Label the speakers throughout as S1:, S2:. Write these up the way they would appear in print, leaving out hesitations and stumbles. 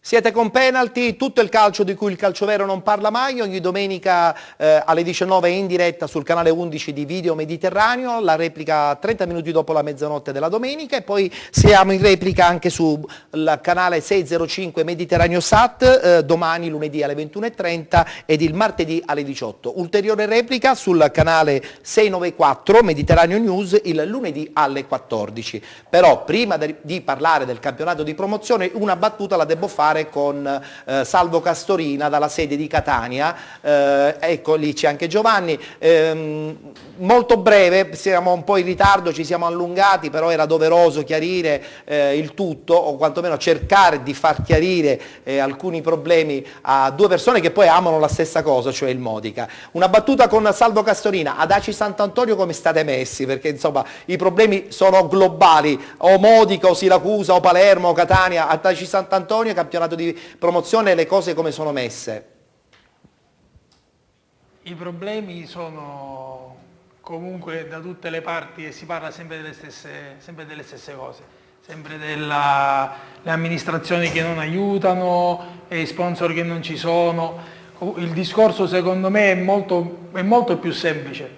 S1: Siete con Penalty, tutto il calcio di cui il calcio vero non parla mai, ogni domenica alle 19 in diretta sul canale 11 di Video Mediterraneo, la replica 30 minuti dopo la mezzanotte della domenica e poi siamo in replica anche sul canale 605 Mediterraneo Sat, domani lunedì alle 21:30 ed il martedì alle 18. Ulteriore replica sul canale 694 Mediterraneo News il lunedì alle 14. Però prima di parlare del campionato di promozione una battuta la devo fare con Salvo Castorina dalla sede di Catania, ecco lì c'è anche Giovanni, molto breve, siamo un po' in ritardo, ci siamo allungati, però era doveroso chiarire il tutto o quantomeno cercare di far chiarire alcuni problemi a due persone che poi amano la stessa cosa, cioè il Modica. Una battuta con Salvo Castorina, ad Aci Sant'Antonio come state messi? Perché insomma i problemi sono globali, o Modica o Siracusa o Palermo o Catania, ad Aci Sant'Antonio campionato di promozione, le cose come sono messe?
S2: I problemi sono comunque da tutte le parti e si parla sempre delle stesse cose, sempre delle amministrazioni che non aiutano e sponsor che non ci sono. Il discorso secondo me è molto più semplice.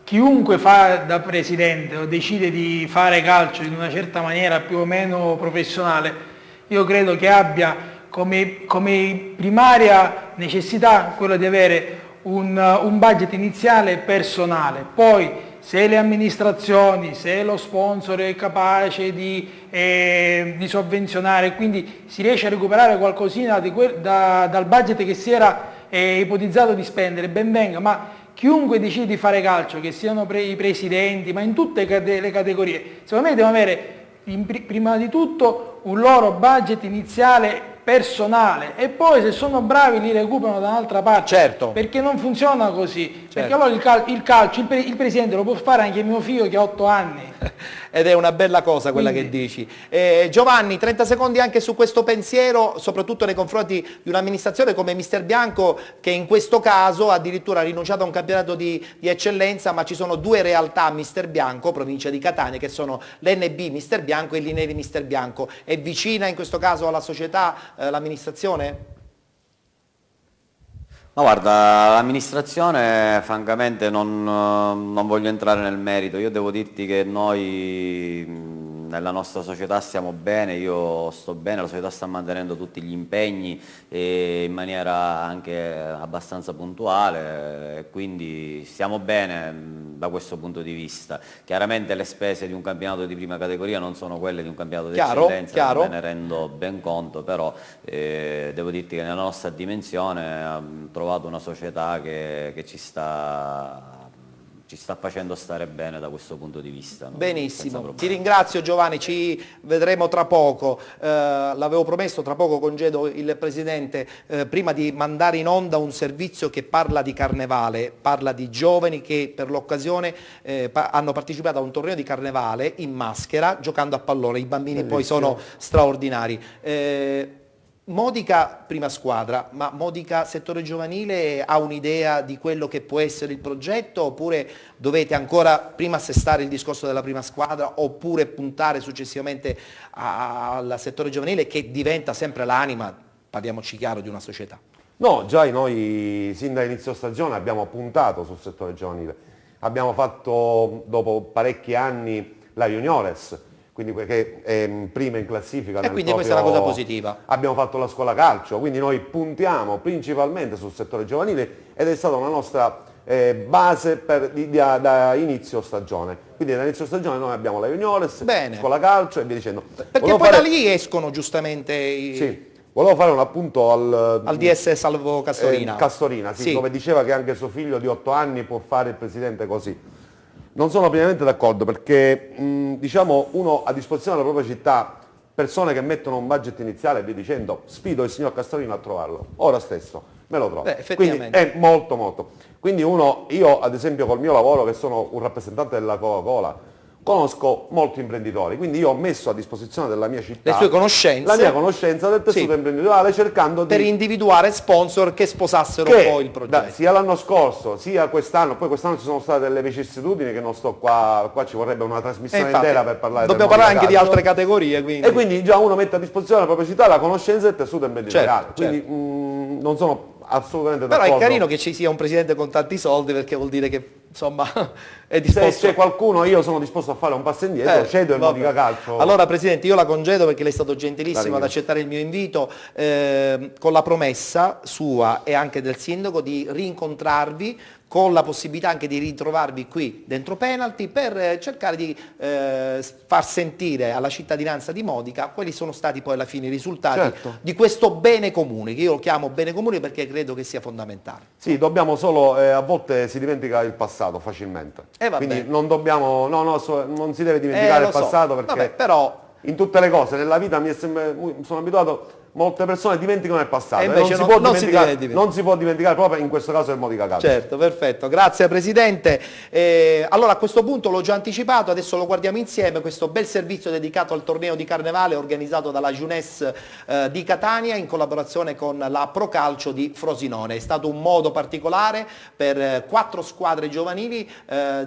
S2: Chiunque fa da presidente o decide di fare calcio in una certa maniera più o meno professionale, io credo che abbia come primaria necessità quella di avere un budget iniziale personale. Poi se le amministrazioni, se lo sponsor è capace di sovvenzionare, quindi si riesce a recuperare qualcosina dal budget che si era ipotizzato di spendere, ben venga, ma chiunque decide di fare calcio, che siano i presidenti, ma in tutte le categorie, secondo me devono avere prima di tutto un loro budget iniziale personale e poi se sono bravi li recuperano da un'altra parte.
S1: Certo. Perché
S2: non funziona così,
S1: certo.
S2: Perché allora il calcio, il presidente lo può fare anche mio figlio che ha 8 anni.
S1: Ed è una bella cosa quella che dici. Giovanni, 30 secondi anche su questo pensiero, soprattutto nei confronti di un'amministrazione come Mister Bianco, che in questo caso addirittura ha rinunciato a un campionato di eccellenza, ma ci sono due realtà Mister Bianco, provincia di Catania, che sono l'NB Mister Bianco e l'Inevi Mister Bianco. È vicina in questo caso alla società l'amministrazione?
S3: No, guarda, l'amministrazione francamente non voglio entrare nel merito, io devo dirti che noi nella nostra società stiamo bene, io sto bene, la società sta mantenendo tutti gli impegni in maniera anche abbastanza puntuale e quindi stiamo bene da questo punto di vista. Chiaramente le spese di un campionato di prima categoria non sono quelle di un campionato di eccellenza, me ne rendo ben conto, però devo dirti che nella nostra dimensione abbiamo trovato una società che ci sta facendo stare bene da questo punto di vista.
S1: Benissimo, ti ringrazio Giovanni, ci vedremo tra poco, l'avevo promesso, tra poco congedo il Presidente, prima di mandare in onda un servizio che parla di carnevale, parla di giovani che per l'occasione hanno partecipato a un torneo di carnevale in maschera giocando a pallone, i bambini poi sono straordinari. Modica prima squadra, ma Modica settore giovanile ha un'idea di quello che può essere il progetto oppure dovete ancora prima assestare il discorso della prima squadra oppure puntare successivamente al settore giovanile che diventa sempre l'anima, parliamoci chiaro, di una società?
S4: No, già noi sin dall'inizio stagione abbiamo puntato sul settore giovanile, abbiamo fatto dopo parecchi anni la Juniores, quindi che è prima in classifica.
S1: E quindi questa è una cosa positiva.
S4: Abbiamo fatto la scuola calcio, quindi noi puntiamo principalmente sul settore giovanile ed è stata una nostra base da inizio stagione. Quindi da inizio stagione noi abbiamo la Juniores, scuola calcio e via dicendo.
S1: Perché poi da lì escono giustamente
S4: Sì, volevo fare un appunto al
S1: DS Salvo Castorina.
S4: Castorina, sì, dove diceva che anche suo figlio di 8 anni può fare il presidente così. Non sono pienamente d'accordo perché diciamo uno a disposizione della propria città, persone che mettono un budget iniziale e via dicendo, sfido il signor Castorino a trovarlo, ora stesso, me lo trovo. Quindi è molto. Quindi io ad esempio col mio lavoro che sono un rappresentante della Coca-Cola, conosco molti imprenditori, quindi io ho messo a disposizione della mia città
S1: Le sue conoscenze.
S4: la mia conoscenza del tessuto
S1: Sì.
S4: imprenditoriale, cercando
S1: Per
S4: di
S1: individuare sponsor che sposassero un po' il progetto.
S4: sia l'anno scorso sia quest'anno, poi quest'anno ci sono state delle vicissitudini che non sto qua ci vorrebbe una trasmissione
S1: Infatti,
S4: intera per parlare
S1: dobbiamo
S4: del
S1: parlare anche di
S4: calcio.
S1: altre categorie, quindi.
S4: E quindi già uno mette a disposizione della propria città la conoscenza del tessuto imprenditoriale,
S1: Certo,
S4: quindi non sono assolutamente
S1: Però
S4: d'accordo.
S1: è carino che ci sia un presidente con tanti soldi, perché vuol dire che insomma è
S4: Se
S1: disposto.
S4: c'è qualcuno, io sono disposto a fare un passo indietro, cedo il
S1: vabbè.
S4: Modica Calcio.
S1: Allora Presidente, io la congedo perché lei è stato
S4: La
S1: gentilissimo ad
S4: ringrazio.
S1: accettare il mio invito, con la promessa sua e anche del Sindaco di rincontrarvi, con la possibilità anche di ritrovarvi qui dentro Penalty per cercare di far sentire alla cittadinanza di Modica quali sono stati poi alla fine i risultati
S4: Certo.
S1: di questo bene comune, che io lo chiamo bene comune perché credo che sia fondamentale.
S4: Sì, dobbiamo solo, a volte si dimentica il passato facilmente.
S1: Vabbè.
S4: Quindi non dobbiamo, non si deve dimenticare
S1: Lo
S4: il
S1: so.
S4: passato perché
S1: Vabbè, però
S4: in tutte le cose, nella vita sono abituato, molte persone dimenticano il passato.
S1: E invece
S4: non, si può
S1: non si
S4: dimenticare,
S1: deve dimenticare.
S4: non si può dimenticare proprio in questo caso il Modica Calcio.
S1: certo, perfetto, grazie Presidente. Allora a questo punto l'ho già anticipato, adesso lo guardiamo insieme, questo bel servizio dedicato al torneo di Carnevale organizzato dalla Jeunesse di Catania in collaborazione con la Pro Calcio di Frosinone. È stato un modo particolare per 4 squadre giovanili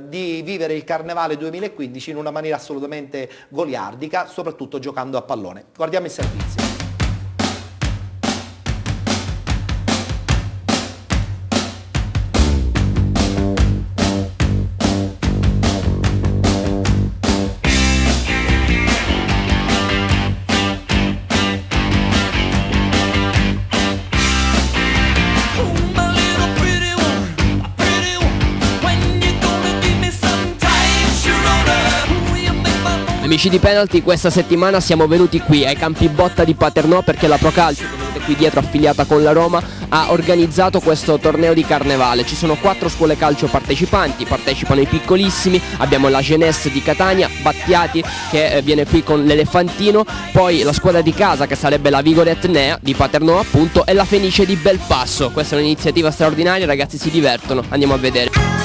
S1: di vivere il Carnevale 2015 in una maniera assolutamente goliardica, soprattutto giocando a pallone. Guardiamo il servizio.
S5: Amici di Penalty, questa settimana siamo venuti qui ai campi Botta di Paternò perché la Pro Calcio, che vedete qui dietro affiliata con la Roma, ha organizzato questo torneo di Carnevale. Ci sono 4 scuole calcio partecipanti, partecipano i piccolissimi, abbiamo la Jeunesse di Catania, Battiati che viene qui con l'Elefantino, poi la squadra di casa che sarebbe la Vigore Etnea di Paternò appunto e la Fenice di Belpasso. Questa è un'iniziativa straordinaria, i ragazzi si divertono, andiamo a vedere.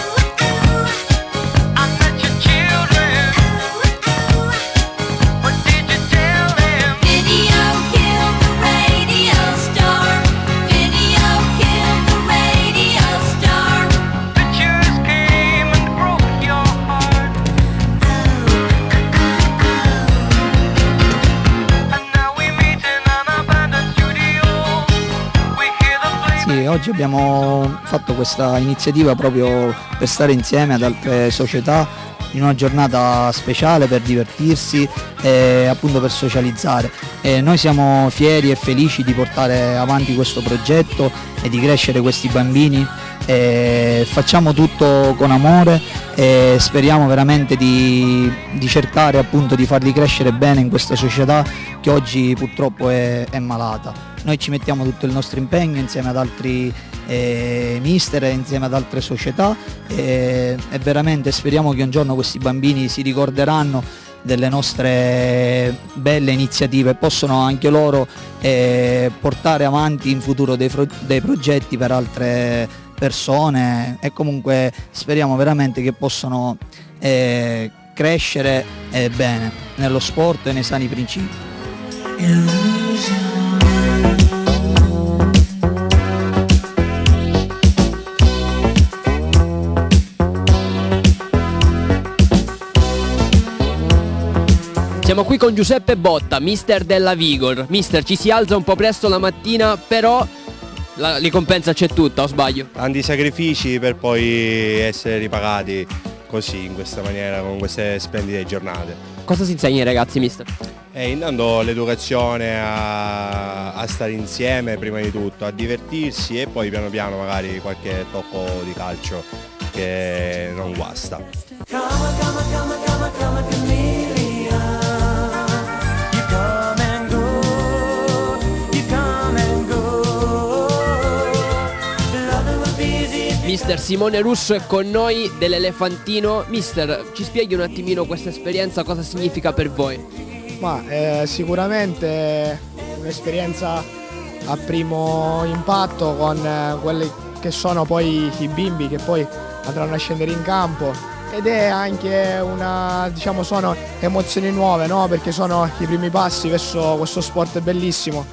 S6: Sì, oggi abbiamo fatto questa iniziativa proprio per stare insieme ad altre società in una giornata speciale per divertirsi e appunto per socializzare. E noi siamo fieri e felici di portare avanti questo progetto e di crescere questi bambini. E facciamo tutto con amore e speriamo veramente di cercare appunto di farli crescere bene in questa società che oggi purtroppo è malata. Noi ci mettiamo tutto il nostro impegno insieme ad altri mister e insieme ad altre società e veramente speriamo che un giorno questi bambini si ricorderanno delle nostre belle iniziative e possono anche loro portare avanti in futuro dei progetti per altre persone e comunque speriamo veramente che possano crescere bene nello sport e nei sani principi.
S5: Siamo qui con Giuseppe Botta, mister della Vigor. Mister, ci si alza un po' presto la mattina, però la ricompensa c'è tutta, o sbaglio?
S7: Tanti sacrifici per poi essere ripagati così, in questa maniera, con queste splendide giornate.
S5: Cosa si insegna ai ragazzi, mister?
S7: E intanto l'educazione a stare insieme prima di tutto, a divertirsi e poi piano piano magari qualche tocco di calcio che non guasta.
S5: Mister Simone Russo è con noi dell'Elefantino. Mister, ci spieghi un attimino questa esperienza, cosa significa per voi?
S8: Ma sicuramente un'esperienza a primo impatto con quelli che sono poi i bimbi che poi andranno a scendere in campo ed è anche una, diciamo, sono emozioni nuove, no? Perché sono i primi passi verso questo sport bellissimo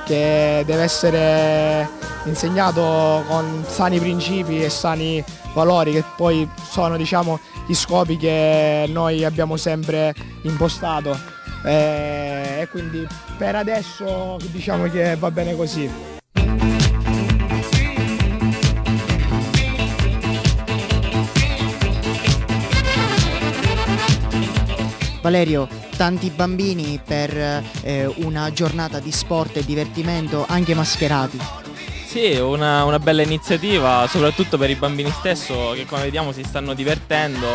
S8: che deve essere insegnato con sani principi e sani valori, che poi sono, diciamo, gli scopi che noi abbiamo sempre impostato, e quindi per adesso diciamo che va bene così.
S9: Valerio, tanti bambini per una giornata di sport e divertimento anche mascherati.
S10: Sì, una bella iniziativa, soprattutto per i bambini stesso che, come vediamo, si stanno divertendo.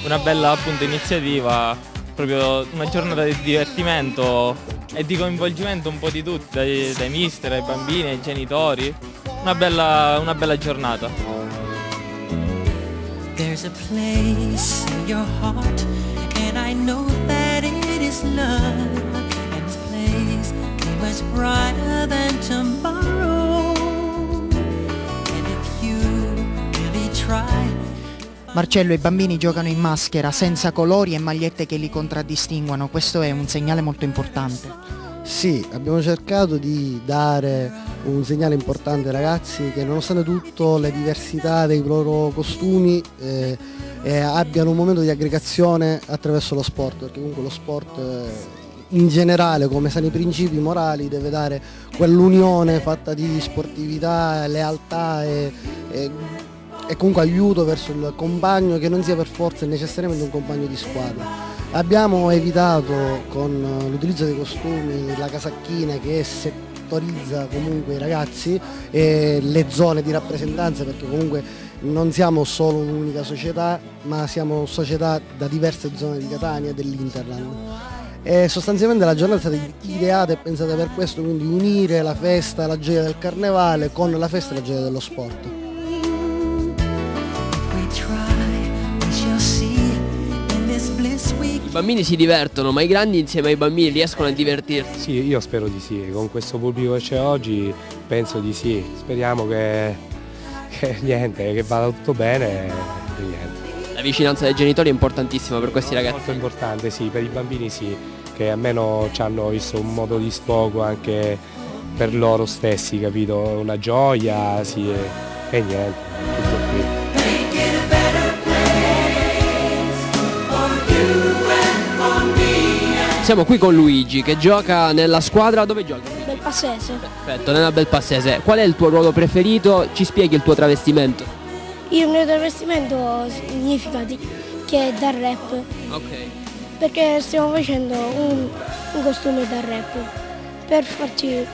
S10: Una bella, appunto, iniziativa, proprio una giornata di divertimento e di coinvolgimento un po' di tutti, dai mister, ai bambini, ai genitori. Una bella giornata.
S11: There's a place in your heart and I know that it is love, and this place is much brighter than tomorrow, and if you really try.
S9: Marcello, i bambini giocano in maschera, senza colori e magliette che li contraddistinguono, questo è un segnale molto importante.
S12: Sì, abbiamo cercato di dare un segnale importante ai ragazzi che nonostante tutto le diversità dei loro costumi abbiano un momento di aggregazione attraverso lo sport, perché comunque lo sport in generale, come sani principi morali, deve dare quell'unione fatta di sportività, lealtà e comunque aiuto verso il compagno, che non sia per forza necessariamente un compagno di squadra. Abbiamo evitato con l'utilizzo dei costumi, la casacchina che settorizza comunque i ragazzi e le zone di rappresentanza, perché comunque non siamo solo un'unica società, ma siamo società da diverse zone di Catania e dell'Interland. E sostanzialmente la giornata è stata ideata e pensata per questo, quindi unire la festa, la gioia del carnevale con la festa e la gioia dello sport.
S5: I bambini si divertono, ma i grandi insieme ai bambini riescono a divertirsi?
S13: Sì, io spero di sì, con questo pubblico che c'è oggi penso di sì, speriamo che niente, che vada tutto bene e niente.
S5: La vicinanza dei genitori è importantissima per questi ragazzi?
S13: Molto importante, sì, per i bambini sì, che almeno ci hanno visto un modo di sfogo anche per loro stessi, capito? Una gioia, sì, e niente, tutto qui.
S5: Siamo qui con Luigi che gioca nella squadra, dove giochi?
S14: Belpassese.
S5: Perfetto, nella Belpassese. Qual è il tuo ruolo preferito? Ci spieghi il tuo travestimento?
S14: Il mio travestimento significa che è da rap.
S5: Ok.
S14: Perché stiamo facendo un costume da rap per farci.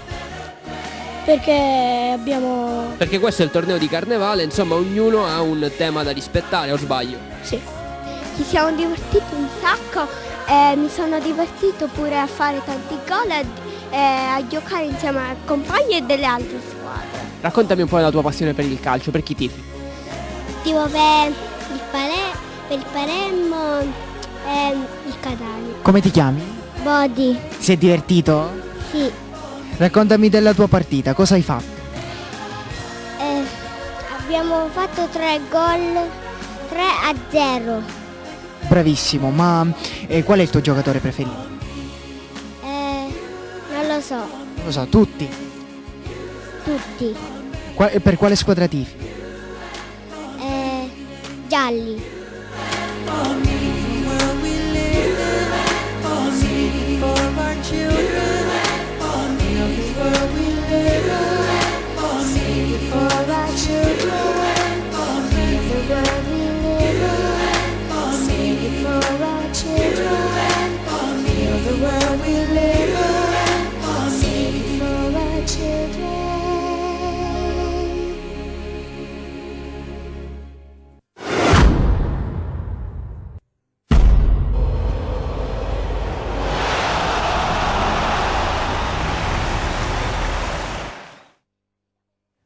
S14: Perché
S5: questo è il torneo di carnevale, insomma ognuno ha un tema da rispettare, o sbaglio?
S14: Sì.
S15: Ci siamo divertiti un sacco. Mi sono divertito pure a fare tanti gol e a giocare insieme ai compagni e delle altre squadre.
S5: Raccontami un po' della tua passione per il calcio, per chi tifi?
S15: Tipo per il Palermo e il Catania.
S9: Come ti chiami?
S15: Bodi.
S9: Ti sei divertito?
S15: Sì.
S9: Raccontami della tua partita, cosa hai fatto?
S15: Abbiamo fatto 3 gol, 3-0.
S9: Bravissimo, ma qual è il tuo giocatore preferito?
S15: Non lo so.
S9: Non lo so, tutti?
S15: Tutti.
S9: Per quale squadra tifi?
S15: Gialli.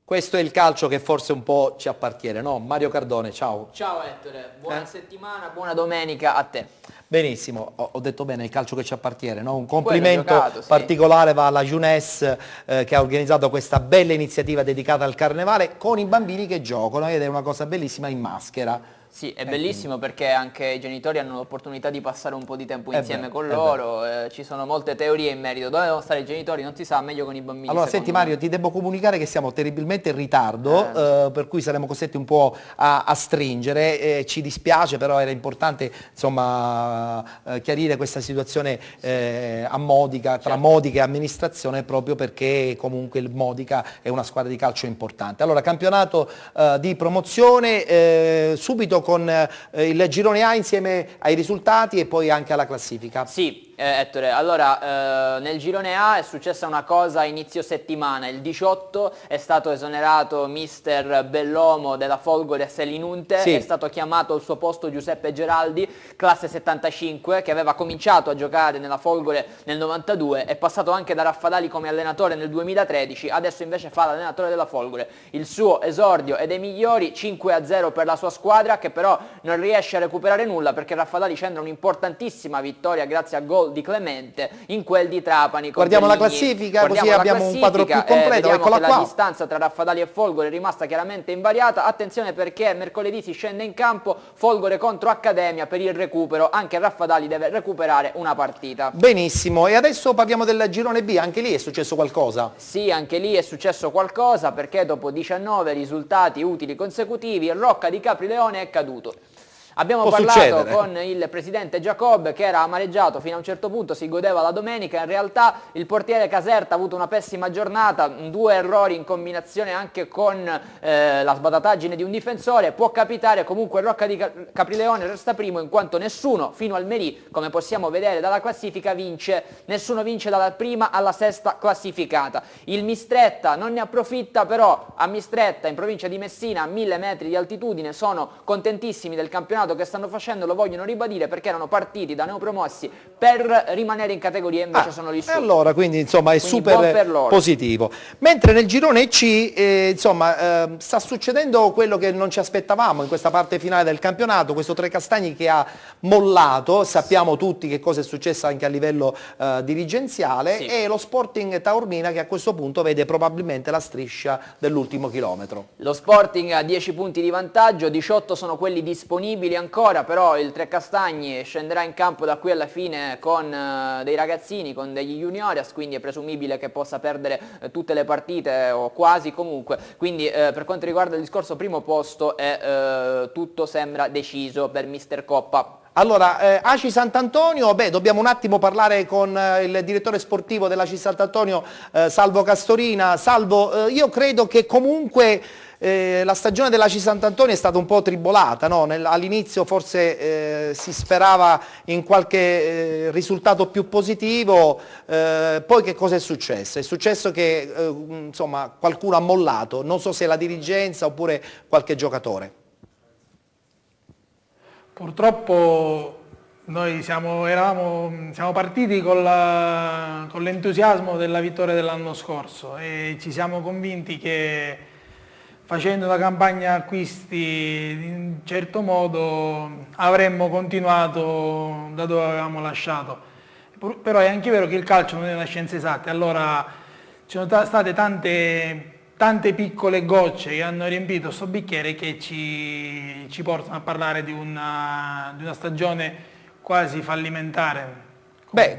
S1: Questo è il calcio che forse un po' ci appartiene, no? Mario Cardone, ciao.
S5: Ciao Ettore, buona settimana, buona domenica a te.
S1: Benissimo, ho detto bene, il calcio che ci appartiene, no? Un complimento
S5: giocato, sì.
S1: particolare va alla Jeunesse che ha organizzato questa bella iniziativa dedicata al carnevale con i bambini che giocano ed è una cosa bellissima in maschera.
S16: Sì, è bellissimo perché anche i genitori hanno l'opportunità di passare un po' di tempo insieme con
S1: è
S16: loro, ci sono molte teorie in merito, dove devono stare i genitori non si sa, meglio con i bambini.
S1: Allora senti Mario, ti devo comunicare che siamo terribilmente in ritardo, per cui saremo costretti un po' a stringere, ci dispiace, però era importante insomma chiarire questa situazione a Modica, tra Modica e amministrazione, proprio perché comunque il Modica è una squadra di calcio importante. Allora campionato di promozione, subito con il girone A insieme ai risultati e poi anche alla classifica.
S16: Sì. Ettore, allora nel girone A è successa una cosa a inizio settimana, il 18 è stato esonerato mister Bellomo della Folgore Selinunte,
S1: sì.
S16: È stato chiamato al suo posto Giuseppe Geraldi, classe 75, che aveva cominciato a giocare nella Folgore nel 92, è passato anche da Raffadali come allenatore nel 2013, adesso invece fa l'allenatore della Folgore. Il suo esordio è dei migliori, 5-0 per la sua squadra, che però non riesce a recuperare nulla perché Raffadali centra un'importantissima vittoria grazie al gol di Clemente in quel di Trapani.
S1: Guardiamo la classifica, così abbiamo un quadro più completo. Eccola qua.
S16: La distanza tra Raffadali e Folgore è rimasta chiaramente invariata. Attenzione perché mercoledì si scende in campo Folgore contro Accademia per il recupero. Anche Raffadali deve recuperare una partita.
S1: Benissimo, e adesso parliamo del girone B. Anche lì è successo qualcosa?
S16: Sì, anche lì è successo qualcosa perché dopo 19 risultati utili consecutivi il Rocca di Caprileone è caduto. Abbiamo parlato con il presidente Giacobbe che era amareggiato fino a un certo punto, si godeva la domenica, in realtà il portiere Caserta ha avuto una pessima giornata, 2 errori in combinazione anche con la sbadataggine di un difensore, può capitare, comunque il Rocca di Caprileone resta primo in quanto nessuno fino al Merì, come possiamo vedere dalla classifica, vince, nessuno vince dalla prima alla sesta classificata. Il Mistretta non ne approfitta, però a Mistretta in provincia di Messina a 1000 metri di altitudine sono contentissimi del campionato che stanno facendo, lo vogliono ribadire perché erano partiti da neopromossi per rimanere in categoria, invece sono lì su.
S1: E allora quindi insomma è super positivo. Mentre nel girone C insomma sta succedendo quello che non ci aspettavamo in questa parte finale del campionato, questo Trecastagni che ha mollato, sappiamo tutti che cosa è successo anche a livello dirigenziale, sì. E lo Sporting Taormina che a questo punto vede probabilmente la striscia dell'ultimo chilometro.
S16: Lo Sporting ha 10 punti di vantaggio, 18 sono quelli disponibili ancora, però il Trecastagni scenderà in campo da qui alla fine con dei ragazzini, con degli juniores, quindi è presumibile che possa perdere tutte le partite o quasi comunque, quindi per quanto riguarda il discorso primo posto tutto sembra deciso per mister Coppa.
S1: Allora, ACI Sant'Antonio, dobbiamo un attimo parlare con il direttore sportivo dell'ACI Sant'Antonio, Salvo Castorina. Salvo, io credo che comunque la stagione dell'ACI Sant'Antonio è stata un po' tribolata, no? All'inizio forse si sperava in qualche risultato più positivo, poi che cosa è successo? È successo che insomma, qualcuno ha mollato, non so se la dirigenza oppure qualche giocatore.
S2: Purtroppo noi siamo partiti con l'entusiasmo della vittoria dell'anno scorso e ci siamo convinti che facendo una campagna acquisti in un certo modo avremmo continuato da dove avevamo lasciato. Però è anche vero che il calcio non è una scienza esatta, allora ci sono state tante piccole gocce che hanno riempito questo bicchiere che ci portano a parlare di una stagione quasi fallimentare.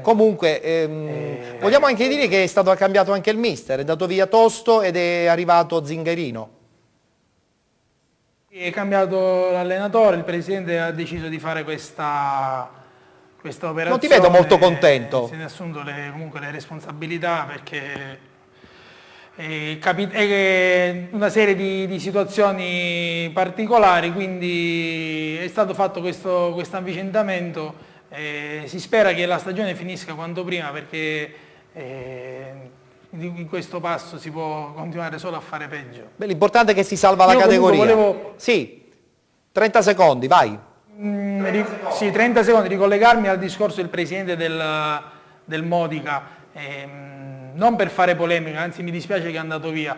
S1: Comunque vogliamo anche dire che è stato cambiato anche il mister, è andato via Tosto ed è arrivato Zingarino.
S2: È cambiato l'allenatore, il presidente ha deciso di fare questa operazione.
S1: Non ti vedo molto contento.
S2: Si è assunto comunque le responsabilità perché una serie di situazioni particolari, quindi è stato fatto questo avvicendamento, si spera che la stagione finisca quanto prima perché in questo passo si può continuare solo a fare peggio.
S1: L'importante è che si salva la categoria. Sì, 30 secondi, vai.
S2: Sì, 30 secondi, ricollegarmi al discorso del presidente del Modica. Non per fare polemica, anzi mi dispiace che è andato via.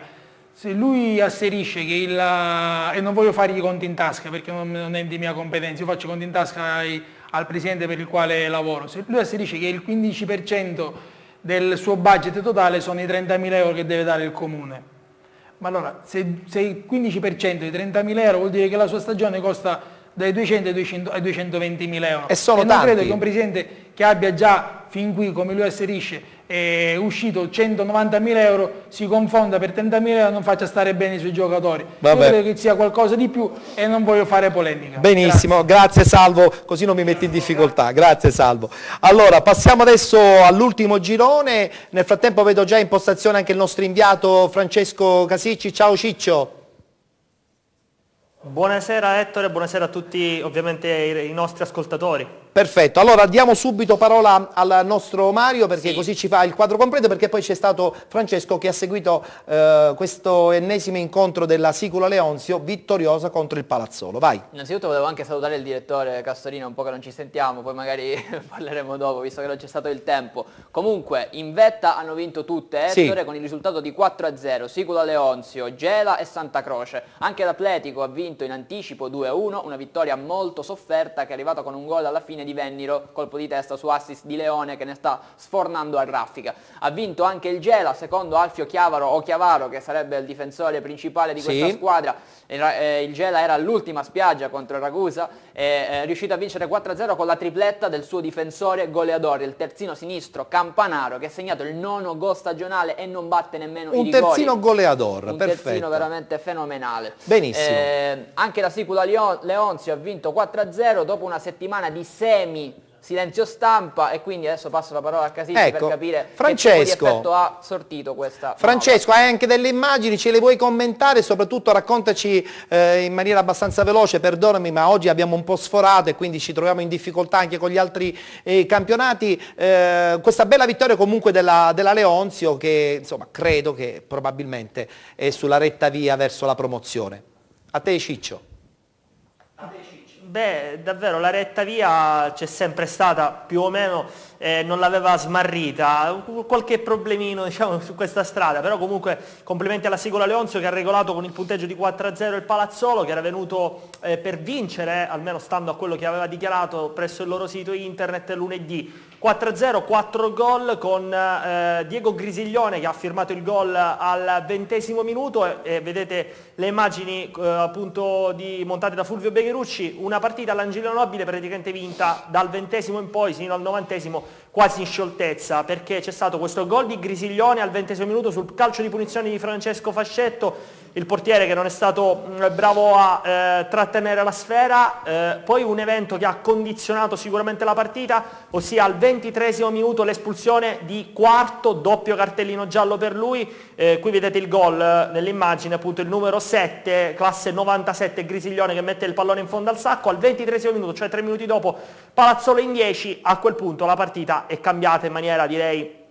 S2: Se lui asserisce che e non voglio fare i conti in tasca perché non è di mia competenza, io faccio conti in tasca al presidente per il quale lavoro, se lui asserisce che il 15% del suo budget totale sono i 30.000 euro che deve dare il comune, ma allora se il 15% di 30.000 euro vuol dire che la sua stagione costa dai 200 ai 220 mila euro.
S1: E sono
S2: non
S1: tanti.
S2: credo che un presidente che abbia già fin qui, come lui asserisce, è uscito 190.000 euro, si confonda per 30.000 euro e non faccia stare bene i suoi giocatori.
S1: Vabbè.
S2: Io credo che sia qualcosa di più e non voglio fare polemica.
S1: Benissimo, grazie Salvo, così non mi metti in difficoltà, grazie Salvo. Allora, passiamo adesso all'ultimo girone, nel frattempo vedo già in postazione anche il nostro inviato Francesco Casicci, ciao Ciccio.
S17: Buonasera Ettore, buonasera a tutti ovviamente i nostri ascoltatori.
S1: Perfetto, allora diamo subito parola al nostro Mario perché così ci fa il quadro completo, perché poi c'è stato Francesco che ha seguito questo ennesimo incontro della Sicula Leonzio vittoriosa contro il Palazzolo. Vai.
S16: Innanzitutto volevo anche salutare il direttore Castorino, un po' che non ci sentiamo, poi magari parleremo dopo visto che non c'è stato il tempo. Comunque in vetta hanno vinto tutte Ettore, con il risultato di 4-0, Sicula Leonzio, Gela e Santa Croce. Anche l'Atletico ha vinto in anticipo 2-1, una vittoria molto sofferta che è arrivata con un gol alla fine di Venniro, colpo di testa su assist di Leone che ne sta sfornando a raffica. Ha vinto anche il Gela, secondo Alfio Chiavaro, che sarebbe il difensore principale di questa squadra. Il Gela era all'ultima spiaggia contro il Ragusa, è riuscito a vincere 4-0 con la tripletta del suo difensore goleador, il terzino sinistro Campanaro, che ha segnato il 9° gol stagionale e non batte nemmeno i rigori.
S1: Un terzino goleador,
S16: un
S1: perfetto.
S16: terzino veramente fenomenale.
S1: Benissimo.
S16: Anche la Sicula Leonzio ha vinto 4-0 dopo una settimana di silenzio stampa, e quindi adesso passo la parola a Casicci per capire
S1: Francesco,
S16: che tipo di effetto ha sortito questa
S1: Francesco, hai anche delle immagini, ce le vuoi commentare? Soprattutto raccontaci in maniera abbastanza veloce, perdonami ma oggi abbiamo un po' sforato e quindi ci troviamo in difficoltà anche con gli altri campionati, questa bella vittoria comunque della Leonzio che insomma credo che probabilmente è sulla retta via verso la promozione. A te Ciccio.
S17: Beh, davvero la retta via c'è sempre stata, più o meno non l'aveva smarrita, qualche problemino diciamo su questa strada, però comunque complimenti alla Sicula Leonzio che ha regolato con il punteggio di 4-0 il Palazzolo, che era venuto per vincere, almeno stando a quello che aveva dichiarato presso il loro sito internet lunedì. 4-0, 4 gol con Diego Grisiglione che ha firmato il gol al 20° minuto e vedete le immagini appunto montate da Fulvio Begherucci, una partita all'Angelino Nobile praticamente vinta dal 20° in poi sino al 90° quasi in scioltezza, perché c'è stato questo gol di Grisiglione al 20° minuto sul calcio di punizione di Francesco Fascetto, il portiere che non è stato bravo a trattenere la sfera, poi un evento che ha condizionato sicuramente la partita, ossia al 23° minuto l'espulsione di Quarto, doppio cartellino giallo per lui, qui vedete il gol nell'immagine, appunto il numero 7, classe 97 Grisiglione che mette il pallone in fondo al sacco, al 23° minuto, cioè 3 minuti dopo, Palazzolo in 10, a quel punto la partita è cambiata in maniera direi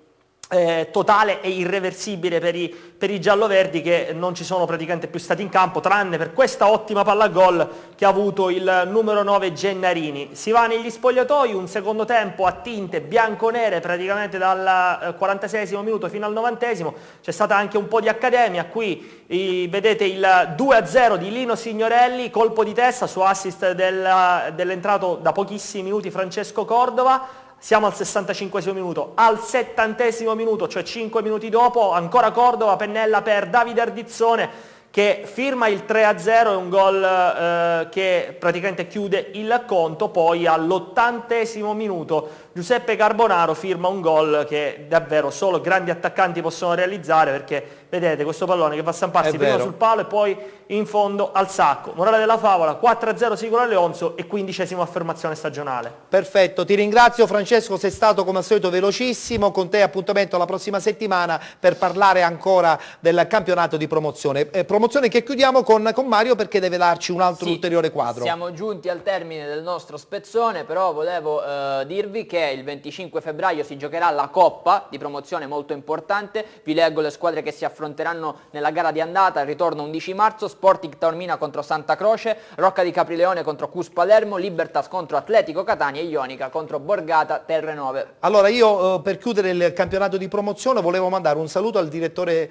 S17: totale e irreversibile per i gialloverdi, che non ci sono praticamente più stati in campo tranne per questa ottima palla gol che ha avuto il numero 9 Gennarini. Si va negli spogliatoi, un secondo tempo a tinte bianco-nere praticamente dal 46° minuto fino al 90°, c'è stata anche un po' di accademia, qui vedete il 2-0 di Lino Signorelli, colpo di testa su assist dell'entrato da pochissimi minuti Francesco Cordova. Siamo al 65° minuto, al 70° minuto, cioè 5 minuti dopo, ancora Cordova, pennella per Davide Ardizzone che firma il 3-0, è un gol che praticamente chiude il conto. Poi all'80° minuto Giuseppe Carbonaro firma un gol che davvero solo grandi attaccanti possono realizzare, perché vedete questo pallone che va a stamparsi prima sul palo e poi in fondo al sacco. Morale della favola, 4-0 Sicula Leonzio e 15ª affermazione stagionale.
S1: Perfetto, ti ringrazio Francesco, sei stato come al solito velocissimo, con te appuntamento la prossima settimana per parlare ancora del campionato di promozione. Promozione che chiudiamo con Mario perché deve darci un altro ulteriore quadro.
S16: Siamo giunti al termine del nostro spezzone, però volevo dirvi che il 25 febbraio si giocherà la Coppa di promozione molto importante, vi leggo le squadre che si affronteranno nella gara di andata, il ritorno 11 marzo, Sporting Taormina contro Santa Croce, Rocca di Caprileone contro Cus Palermo, Libertas contro Atletico Catania e Ionica contro Borgata Terrenove.
S1: Allora io per chiudere il campionato di promozione volevo mandare un saluto al direttore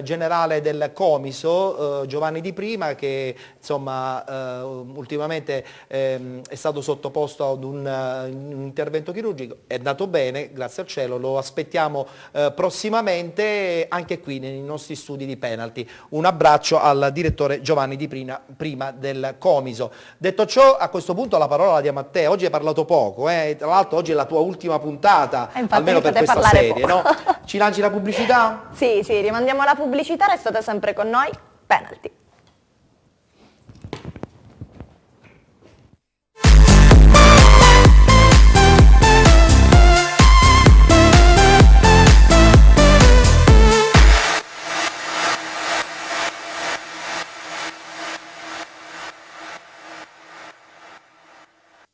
S1: generale del Comiso, Giovanni Di Prima, che insomma ultimamente è stato sottoposto ad un intervento chirurgico, è andato bene, grazie al cielo, lo aspettiamo prossimamente anche qui nei nostri studi di penalty. Un abbraccio al direttore Giovanni Di Prima del Comiso. Detto ciò, a questo punto la parola la diamo a te. Oggi hai parlato poco, tra l'altro oggi è la tua ultima puntata, almeno per questa serie, no? Ci lanci la pubblicità?
S18: Sì, rimandiamo la pubblicità, restate sempre con noi. Penalty.